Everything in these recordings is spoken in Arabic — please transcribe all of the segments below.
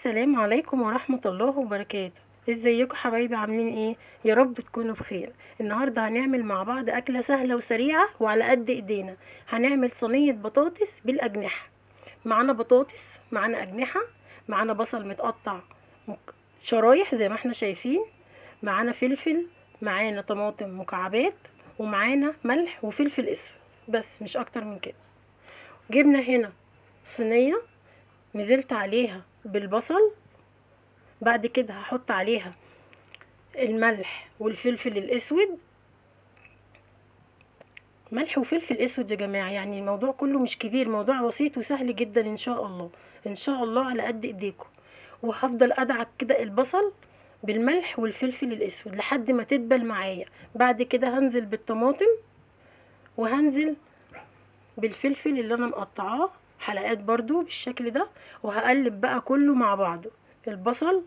السلام عليكم ورحمة الله وبركاته. ازيكم حبايبي، عاملين ايه؟ يا رب تكونوا بخير. النهارده هنعمل مع بعض اكله سهله وسريعه وعلى قد ايدينا. هنعمل صينيه بطاطس بالاجنحه. معانا بطاطس، معانا اجنحه، معانا بصل متقطع شرايح زي ما احنا شايفين، معانا فلفل، معانا طماطم مكعبات، ومعانا ملح وفلفل اسود، بس مش اكتر من كده. جبنا هنا صينيه، نزلت عليها بالبصل، بعد كده هحط عليها الملح والفلفل الاسود. ملح وفلفل اسود يا جماعه، يعني الموضوع كله مش كبير، موضوع بسيط وسهل جدا ان شاء الله، ان شاء الله على قد ايديكم. وهفضل ادعك كده البصل بالملح والفلفل الاسود لحد ما تدبل معايا. بعد كده هنزل بالطماطم، وهنزل بالفلفل اللي انا مقطعاه حلقات برضو بالشكل ده، وهقلب بقى كله مع بعضه، البصل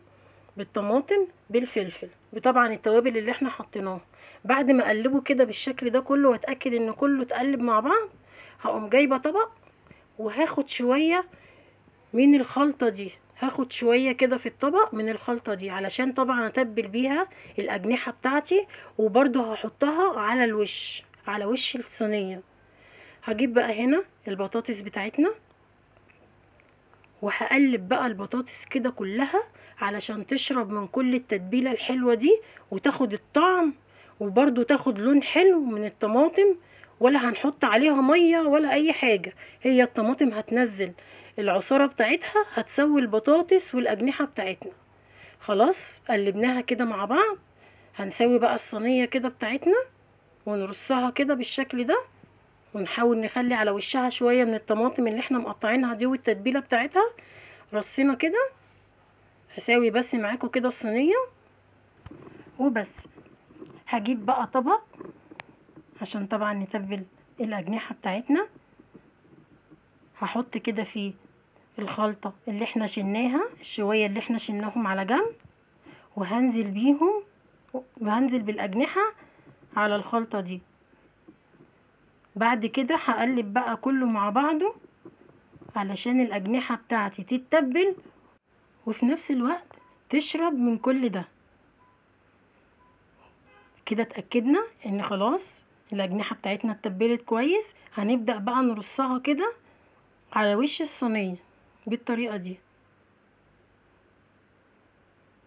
بالطماطم بالفلفل بطبعا التوابل اللي احنا حطيناها. بعد ما اقلبه كده بالشكل ده كله واتاكد ان كله اتقلب مع بعض، هقوم جايبه طبق وهاخد شويه من الخلطه دي، هاخد شويه كده في الطبق من الخلطه دي علشان طبعا اتبل بيها الاجنحه بتاعتي، وبرده هحطها على الوش، على وش الصينيه. هجيب بقى هنا البطاطس بتاعتنا، وهقلب بقى البطاطس كده كلها علشان تشرب من كل التتبيله الحلوه دي وتاخد الطعم، وبرده تاخد لون حلو من الطماطم. ولا هنحط عليها ميه ولا اي حاجه، هي الطماطم هتنزل العصاره بتاعتها، هتسوي البطاطس والاجنحه بتاعتنا. خلاص قلبناها كده مع بعض. هنسوي بقى الصينيه كده بتاعتنا ونرصها كده بالشكل ده، ونحاول نخلي على وشها شويه من الطماطم اللي احنا مقطعينها دي والتتبيله بتاعتها. رصينا كده، هساوي بس معاكم كده الصينيه وبس. هجيب بقى طبق عشان طبعا نتبل الاجنحه بتاعتنا. هحط كده فيه الخلطه اللي احنا شلناها، الشويه اللي احنا شلناهم على جنب، وهنزل بيهم، وهنزل بالاجنحه على الخلطه دي. بعد كده هقلب بقى كله مع بعضه علشان الاجنحه بتاعتي تتبل وفي نفس الوقت تشرب من كل ده. كده اتأكدنا ان خلاص الاجنحة بتاعتنا اتبلت كويس. هنبدأ بقى نرصها كده على وش الصينية بالطريقة دي.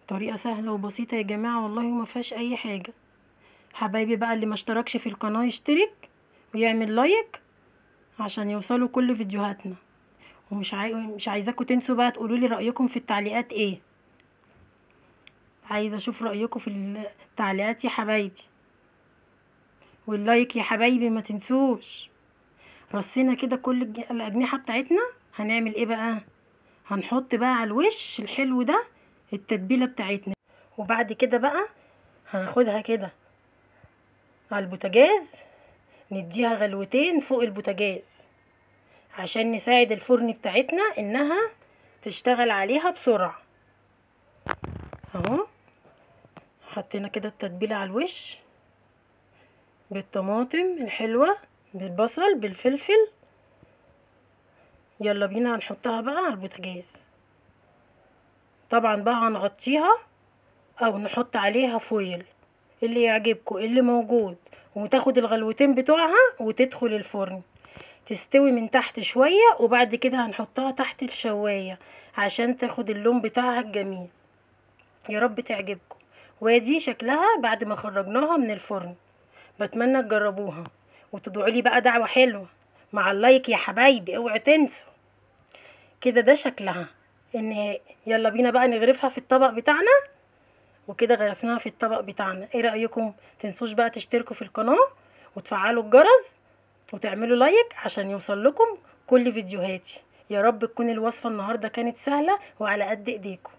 طريقة سهلة وبسيطة يا جماعة والله، وما فيهاش اي حاجة. حبايبي بقى اللي ما اشتركش في القناة يشترك ويعمل لايك عشان يوصلوا كل فيديوهاتنا. ومش مش عايزاكم تنسوا بقى تقولوا لي رأيكم في التعليقات ايه، عايزة اشوف رأيكم في التعليقات يا حبايبي. واللايك يا حبايبي ما تنسوش. رصينا كده كل الاجنحة بتاعتنا. هنعمل ايه بقى؟ هنحط بقى على الوش الحلو ده التتبيلة بتاعتنا، وبعد كده بقى هناخدها كده على البوتاجاز، نديها غلوتين فوق البوتاجاز عشان نساعد الفرن بتاعتنا انها تشتغل عليها بسرعة. اهو حطينا كده التتبيلة على الوش بالطماطم الحلوة بالبصل بالفلفل. يلا بينا هنحطها بقى على البوتاجاز. طبعا بقى هنغطيها او نحط عليها فويل اللي يعجبكم اللي موجود، وتاخد الغلوتين بتوعها وتدخل الفرن تستوي من تحت شوية، وبعد كده هنحطها تحت الشواية عشان تاخد اللون بتاعها الجميل. يا رب تعجبكم. وادي شكلها بعد ما خرجناها من الفرن. بتمنى تجربوها وتدعوا لي بقى دعوة حلوة مع اللايك يا حبايبي، اوعوا تنسوا. كده ده شكلها النهائي. يلا بينا بقى نغرفها في الطبق بتاعنا. وكده غرفناها في الطبق بتاعنا، ايه رأيكم؟ تنسوش بقى تشتركوا في القناة وتفعلوا الجرس وتعملوا لايك عشان يوصل لكم كل فيديوهاتي. يا رب تكون الوصفة النهاردة كانت سهلة وعلى قد ايديكم.